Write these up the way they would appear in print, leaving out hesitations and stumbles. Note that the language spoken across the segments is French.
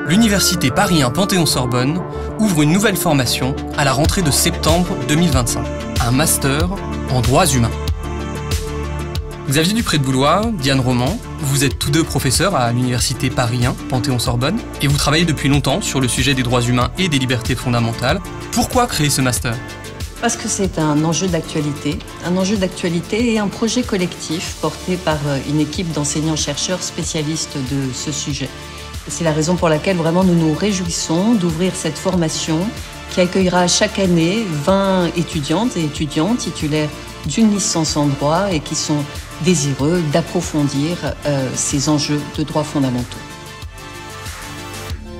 L'Université Paris 1 Panthéon-Sorbonne ouvre une nouvelle formation à la rentrée de septembre 2025, un master en droits humains. Xavier Dupré-de-Boulois, Diane Roman, vous êtes tous deux professeurs à l'Université Paris 1 Panthéon-Sorbonne et vous travaillez depuis longtemps sur le sujet des droits humains et des libertés fondamentales. Pourquoi créer ce master ? Parce que c'est un enjeu d'actualité et un projet collectif porté par une équipe d'enseignants-chercheurs spécialistes de ce sujet. C'est la raison pour laquelle vraiment nous nous réjouissons d'ouvrir cette formation qui accueillera chaque année 20 étudiantes et étudiants titulaires d'une licence en droit et qui sont désireux d'approfondir ces enjeux de droits fondamentaux.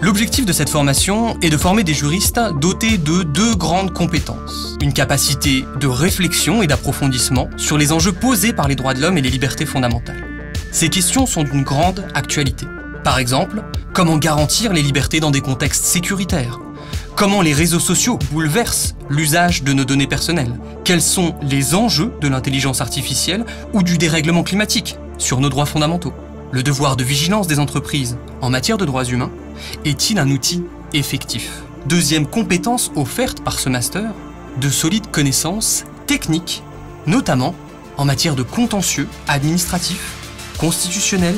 L'objectif de cette formation est de former des juristes dotés de deux grandes compétences. Une capacité de réflexion et d'approfondissement sur les enjeux posés par les droits de l'homme et les libertés fondamentales. Ces questions sont d'une grande actualité. Par exemple, comment garantir les libertés dans des contextes sécuritaires ? Comment les réseaux sociaux bouleversent l'usage de nos données personnelles ? Quels sont les enjeux de l'intelligence artificielle ou du dérèglement climatique sur nos droits fondamentaux ? Le devoir de vigilance des entreprises en matière de droits humains est-il un outil effectif ? Deuxième compétence offerte par ce master, de solides connaissances techniques, notamment en matière de contentieux administratif, constitutionnel,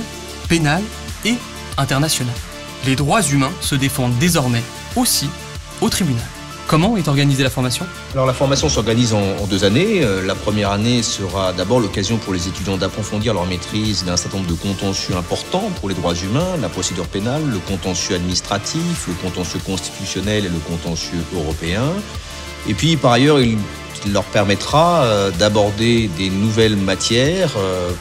pénal et international. Les droits humains se défendent désormais aussi au tribunal. Comment est organisée la formation ? Alors la formation s'organise en 2 années. La première année sera d'abord l'occasion pour les étudiants d'approfondir leur maîtrise d'un certain nombre de contentieux importants pour les droits humains, la procédure pénale, le contentieux administratif, le contentieux constitutionnel et le contentieux européen. Et puis par ailleurs, il leur permettra d'aborder des nouvelles matières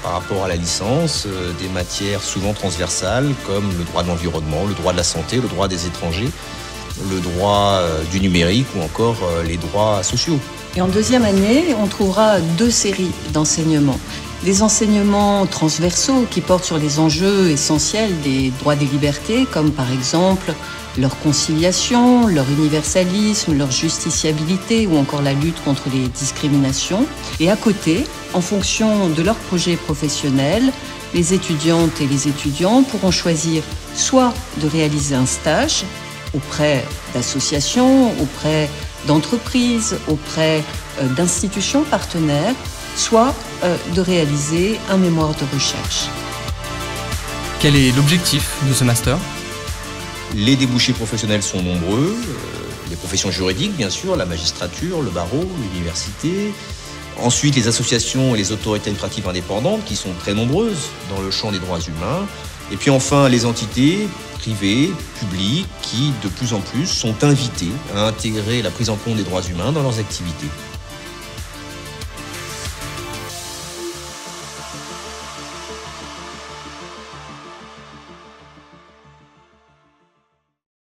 par rapport à la licence, des matières souvent transversales comme le droit de l'environnement, le droit de la santé, le droit des étrangers, le droit du numérique ou encore les droits sociaux. Et en deuxième année, on trouvera 2 séries d'enseignements. Des enseignements transversaux qui portent sur les enjeux essentiels des droits des libertés, comme par exemple leur conciliation, leur universalisme, leur justiciabilité ou encore la lutte contre les discriminations. Et à côté, en fonction de leur projet professionnel, les étudiantes et les étudiants pourront choisir soit de réaliser un stage auprès d'associations, auprès d'entreprises, auprès d'institutions partenaires, soit de réaliser un mémoire de recherche. Quel est l'objectif de ce master ? Les débouchés professionnels sont nombreux, les professions juridiques bien sûr, la magistrature, le barreau, l'université. Ensuite, les associations et les autorités administratives indépendantes qui sont très nombreuses dans le champ des droits humains. Et puis enfin, les entités privées, publiques, qui de plus en plus sont invitées à intégrer la prise en compte des droits humains dans leurs activités.